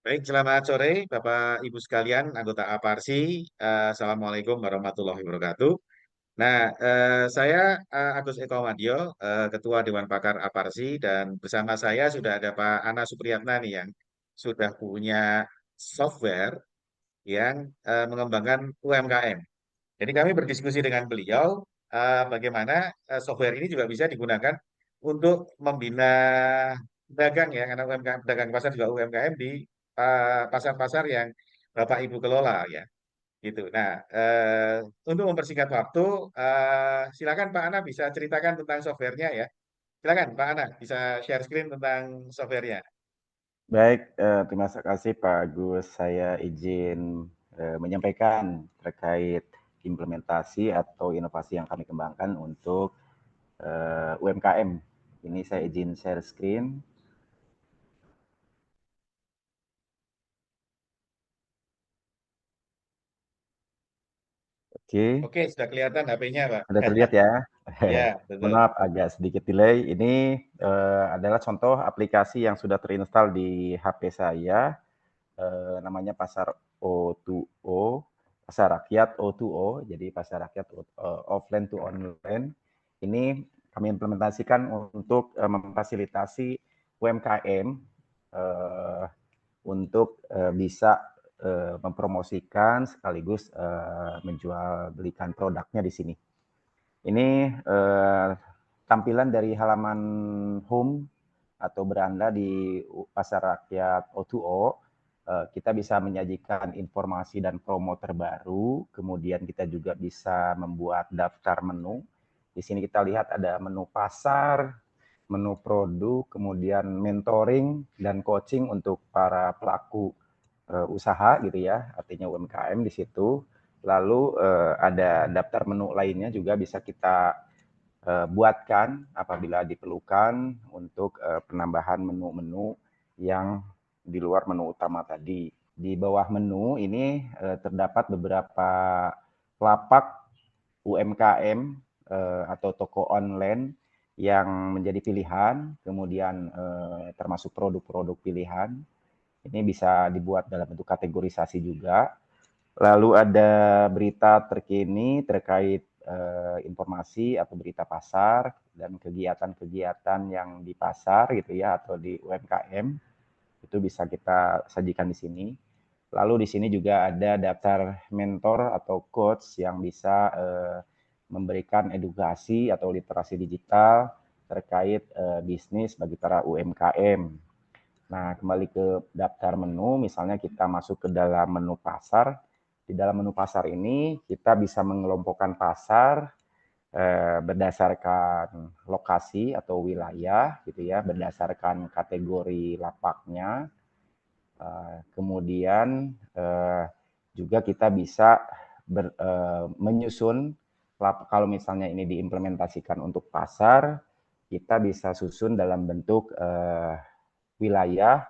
Baik, selamat sore Bapak Ibu sekalian, anggota APARSI. Assalamualaikum warahmatullahi wabarakatuh. Nah, saya Agus Eko Madyo, Ketua Dewan Pakar APARSI, dan bersama saya sudah ada Pak Ana Supriyatna nih yang sudah punya software yang mengembangkan UMKM. Jadi kami berdiskusi dengan beliau bagaimana software ini juga bisa digunakan untuk membina pedagang ya, karena UMKM, pedagang pasar juga UMKM di pasar-pasar yang Bapak Ibu kelola ya, gitu. Nah, untuk mempersingkat waktu, silakan Pak Ana bisa ceritakan tentang softwarenya ya. Silakan Pak Ana bisa share screen tentang softwarenya. Baik, terima kasih Pak Agus. Saya izin menyampaikan terkait implementasi atau inovasi yang kami kembangkan untuk UMKM. Ini saya izin share screen. Oke, Oke, sudah kelihatan HP-nya Pak. sudah terlihat ya. Ya, Mohon betul. maaf agak sedikit delay. Ini adalah contoh aplikasi yang sudah terinstall di HP saya. Namanya Pasar O2O, Pasar Rakyat O2O, jadi Pasar Rakyat offline to online. Ini kami implementasikan untuk memfasilitasi UMKM uh, untuk bisa mempromosikan sekaligus menjual belikan produknya di sini. Ini tampilan dari halaman home atau beranda di Pasar Rakyat O2O. Kita bisa menyajikan informasi dan promo terbaru, kemudian kita juga bisa membuat daftar menu. Di sini kita lihat ada menu pasar, menu produk, kemudian mentoring dan coaching untuk para pelaku usaha gitu ya, artinya UMKM di situ. Lalu ada daftar menu lainnya juga bisa kita buatkan apabila diperlukan untuk penambahan menu-menu yang di luar menu utama tadi. Di bawah menu ini terdapat beberapa lapak UMKM atau toko online yang menjadi pilihan, kemudian termasuk produk-produk pilihan. Ini bisa dibuat dalam bentuk kategorisasi juga. Lalu ada berita terkini terkait informasi atau berita pasar dan kegiatan-kegiatan yang di pasar gitu ya atau di UMKM itu bisa kita sajikan di sini. Lalu di sini juga ada daftar mentor atau coach yang bisa memberikan edukasi atau literasi digital terkait bisnis bagi para UMKM. Nah, kembali ke daftar menu, misalnya kita masuk ke dalam menu pasar. Di dalam menu pasar ini kita bisa mengelompokkan pasar berdasarkan lokasi atau wilayah gitu ya, berdasarkan kategori lapaknya. Kemudian juga kita bisa menyusun kalau misalnya ini diimplementasikan untuk pasar, kita bisa susun dalam bentuk wilayah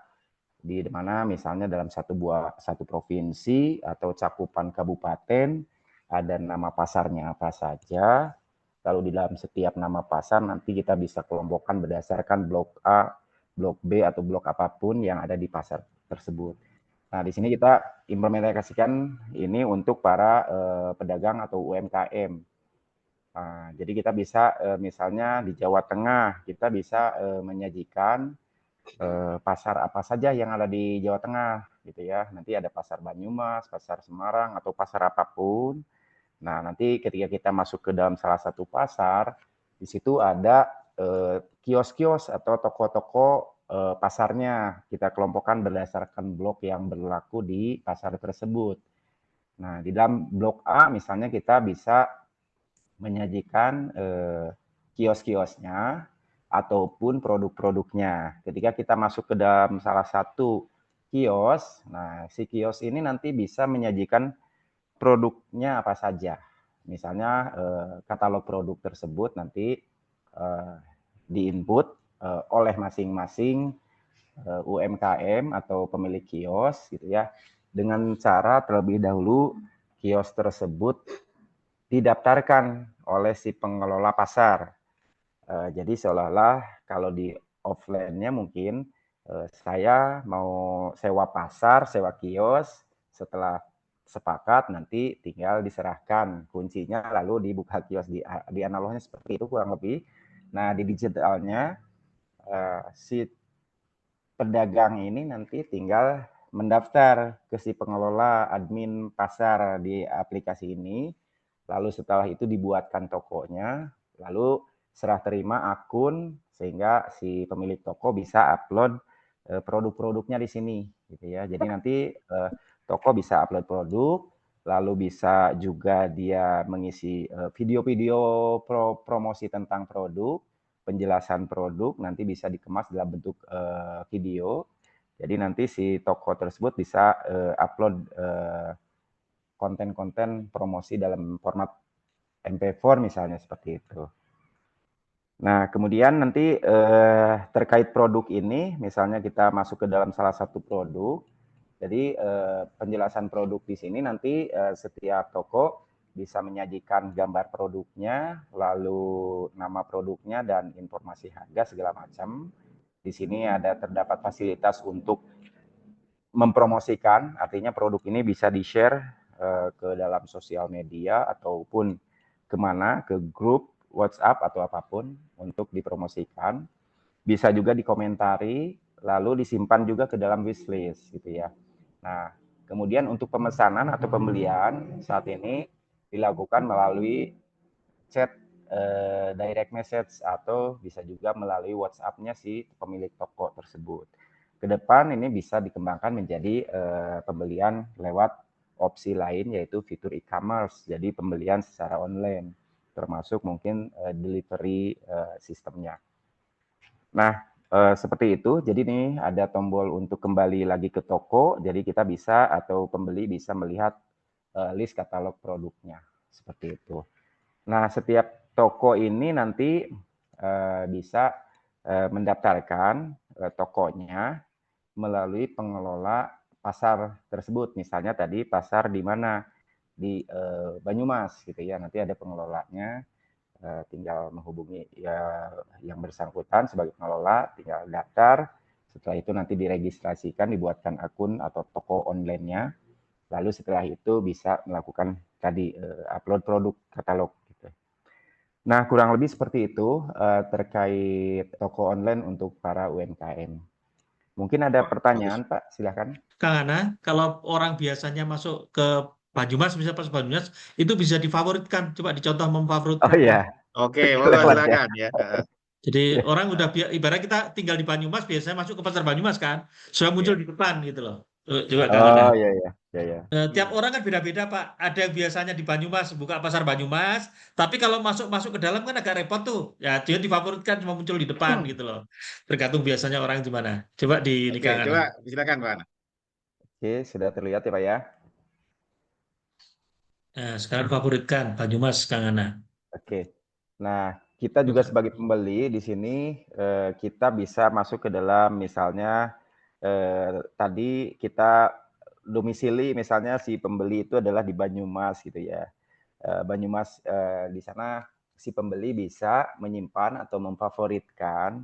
di mana misalnya dalam satu provinsi atau cakupan kabupaten ada nama pasarnya apa saja. Lalu di dalam setiap nama pasar nanti kita bisa kelompokkan berdasarkan blok A, blok B atau blok apapun yang ada di pasar tersebut. Nah, di sini kita implementasikan ini untuk para pedagang atau UMKM. Nah, jadi kita bisa misalnya di Jawa Tengah kita bisa menyajikan pasar apa saja yang ada di Jawa Tengah gitu ya. Nanti ada pasar Banyumas, pasar Semarang atau pasar apapun. Nah, nanti ketika kita masuk ke dalam salah satu pasar, di situ ada kios-kios atau toko-toko pasarnya. Kita kelompokkan berdasarkan blok yang berlaku di pasar tersebut. Nah, di dalam blok A misalnya kita bisa menyajikan kios-kiosnya ataupun produk-produknya. Ketika kita masuk ke dalam salah satu kios, nah si kios ini nanti bisa menyajikan produknya apa saja. Misalnya katalog produk tersebut nanti diinput oleh masing-masing UMKM atau pemilik kios gitu ya dengan cara terlebih dahulu kios tersebut didaftarkan oleh si pengelola pasar. Jadi seolah-olah kalau di offline-nya mungkin Saya mau sewa pasar, sewa kios, setelah sepakat nanti tinggal diserahkan kuncinya lalu dibuka kios di analognya seperti itu kurang lebih. Nah, di digitalnya si pedagang ini nanti tinggal mendaftar ke si pengelola admin pasar di aplikasi ini, lalu setelah itu dibuatkan tokonya, lalu serah terima akun sehingga si pemilik toko bisa upload produk-produknya di sini gitu ya. Jadi nanti toko bisa upload produk, lalu bisa juga dia mengisi video-video promosi tentang produk, penjelasan produk nanti bisa dikemas dalam bentuk video. Jadi nanti si toko tersebut bisa upload konten-konten promosi dalam format MP4 misalnya seperti itu. Nah, kemudian nanti terkait produk ini, misalnya kita masuk ke dalam salah satu produk, jadi penjelasan produk di sini nanti setiap toko bisa menyajikan gambar produknya, lalu nama produknya dan informasi harga segala macam. Di sini ada terdapat fasilitas untuk mempromosikan, artinya produk ini bisa di-share ke dalam sosial media ataupun kemana, ke grup WhatsApp atau apapun untuk dipromosikan. Bisa juga dikomentari, lalu disimpan juga ke dalam wishlist gitu ya. Nah, kemudian untuk pemesanan atau pembelian saat ini dilakukan melalui chat direct message atau bisa juga melalui WhatsApp-nya si pemilik toko tersebut. Ke depan ini bisa dikembangkan menjadi pembelian lewat opsi lain yaitu fitur e-commerce, jadi pembelian secara online, termasuk mungkin delivery sistemnya. Nah, seperti itu. Jadi ini ada tombol untuk kembali lagi ke toko. Jadi kita bisa atau pembeli bisa melihat list katalog produknya. Seperti itu. Nah, setiap toko ini nanti bisa mendaftarkan tokonya melalui pengelola pasar tersebut. Misalnya tadi pasar di mana? Di Banyumas gitu ya. Nanti ada pengelolanya. Tinggal menghubungi ya yang bersangkutan sebagai pengelola, tinggal daftar. Setelah itu nanti diregistrasikan, dibuatkan akun atau toko online-nya. Lalu setelah itu bisa melakukan tadi upload produk katalog. Gitu. Nah, kurang lebih seperti itu terkait toko online untuk para UMKM. Mungkin ada Wah, bagus. pertanyaan, Pak? Silakan. Kang Ana, kalau orang biasanya masuk ke Banyumas, bisa pas Banyumas, itu bisa difavoritkan. Coba dicontoh Oh memfavoritkannya. iya, Oke, monggo lewat ya. silakan ya. Jadi orang udah ibarat kita tinggal di Banyumas, biasanya masuk ke pasar Banyumas kan, sudah muncul Ya. di depan gitu loh. Coba Kang Ana. Oh iya iya, iya iya. Tiap Hmm. orang kan beda-beda Pak. Ada yang biasanya di Banyumas buka pasar Banyumas, tapi kalau masuk masuk ke dalam kan agak repot tuh. Ya dia difavoritkan cuma muncul di depan gitu loh. Tergantung biasanya orang gimana. Coba di Oke, Kang Ana. coba silakan Pak Ana. Oke, sudah terlihat ya Pak ya. Nah, sekarang favoritkan Banyumas Kang Ana. Oke. Nah, kita juga sebagai pembeli di sini kita bisa masuk ke dalam misalnya tadi kita domisili misalnya si pembeli itu adalah di Banyumas gitu ya. Banyumas di sana si pembeli bisa menyimpan atau memfavoritkan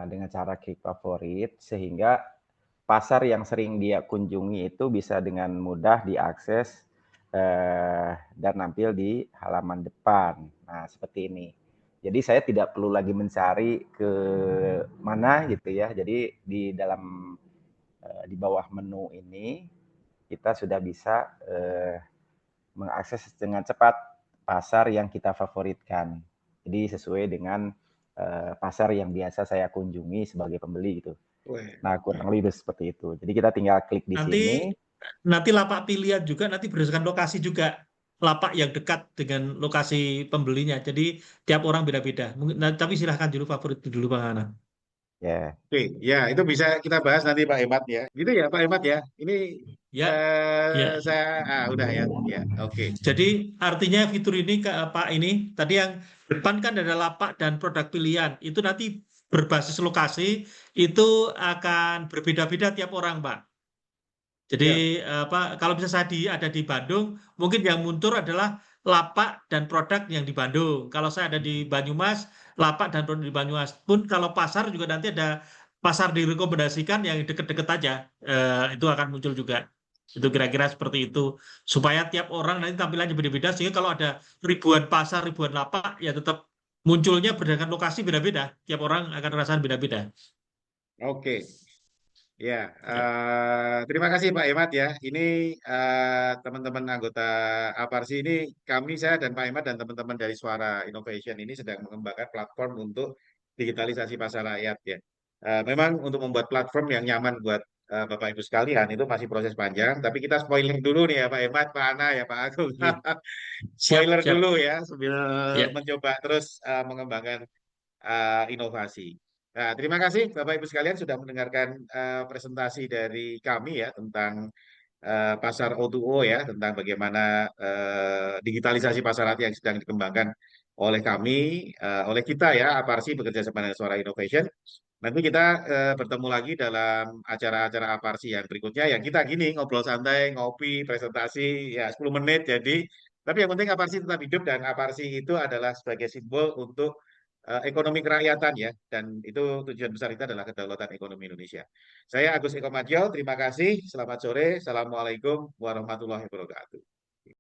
dengan cara klik favorit sehingga pasar yang sering dia kunjungi itu bisa dengan mudah diakses dan nampil di halaman depan. Nah, seperti ini. Jadi saya tidak perlu lagi mencari ke mana gitu ya. Jadi di dalam di bawah menu ini kita sudah bisa mengakses dengan cepat pasar yang kita favoritkan. Jadi sesuai dengan pasar yang biasa saya kunjungi sebagai pembeli gitu. Wah, Nah, kurang lebih seperti itu. Jadi kita tinggal klik di Nanti sini. nanti lapak pilihan juga nanti berdasarkan lokasi juga lapak yang dekat dengan lokasi pembelinya. Jadi tiap orang beda-beda. Mungkin, nah, tapi silahkan dulu favorit dulu Bang Ana. Ya. oke, ya itu bisa kita bahas nanti Pak Emat ya. Gitu ya Pak Emat ya. Ini Ya, ya. saya udah ya. Ya, oke. Jadi artinya fitur ini Pak ini tadi yang depan kan ada lapak dan produk pilihan. Itu nanti berbasis lokasi itu akan berbeda-beda tiap orang, Pak. Jadi Ya, apa kalau bisa saya ada di Bandung, mungkin yang muncul adalah lapak dan produk yang di Bandung. Kalau saya ada di Banyumas, lapak dan produk di Banyumas. Pun kalau pasar juga nanti ada pasar direkomendasikan yang deket-deket aja, itu akan muncul juga. Itu kira-kira seperti itu. Supaya tiap orang nanti tampilannya beda-beda, sehingga kalau ada ribuan pasar, ribuan lapak, ya tetap munculnya berdasarkan lokasi beda-beda. Tiap orang akan rasakan beda-beda. Oke. Ya, Ya. terima kasih Pak Emat ya. Ini teman-teman anggota Aparsi ini, saya dan Pak Emat dan teman-teman dari Suara Innovation ini sedang mengembangkan platform untuk digitalisasi pasar rakyat ya. Memang untuk membuat platform yang nyaman buat Bapak Ibu sekalian itu masih proses panjang, tapi kita spoiler dulu nih ya Pak Emat, Pak Ana ya Pak Agung. Iya. Siap, Spoiler siap. dulu ya, sambil Ya. mencoba terus mengembangkan inovasi. Nah, terima kasih Bapak Ibu sekalian sudah mendengarkan presentasi dari kami ya tentang pasar O2O ya, tentang bagaimana digitalisasi pasar hati yang sedang dikembangkan oleh kami, oleh kita ya, Aparsi bekerja sama dengan Suara Innovation. Nanti kita bertemu lagi dalam acara-acara Aparsi yang berikutnya. Ya kita gini ngobrol santai, ngopi, presentasi ya 10 menit. Jadi, tapi yang penting Aparsi tetap hidup dan Aparsi itu adalah sebagai simbol untuk ekonomi kerakyatan ya. Dan itu tujuan besar kita adalah kedaulatan ekonomi Indonesia. Saya Agus Eko Madjo, terima kasih. Selamat sore. Assalamualaikum warahmatullahi wabarakatuh.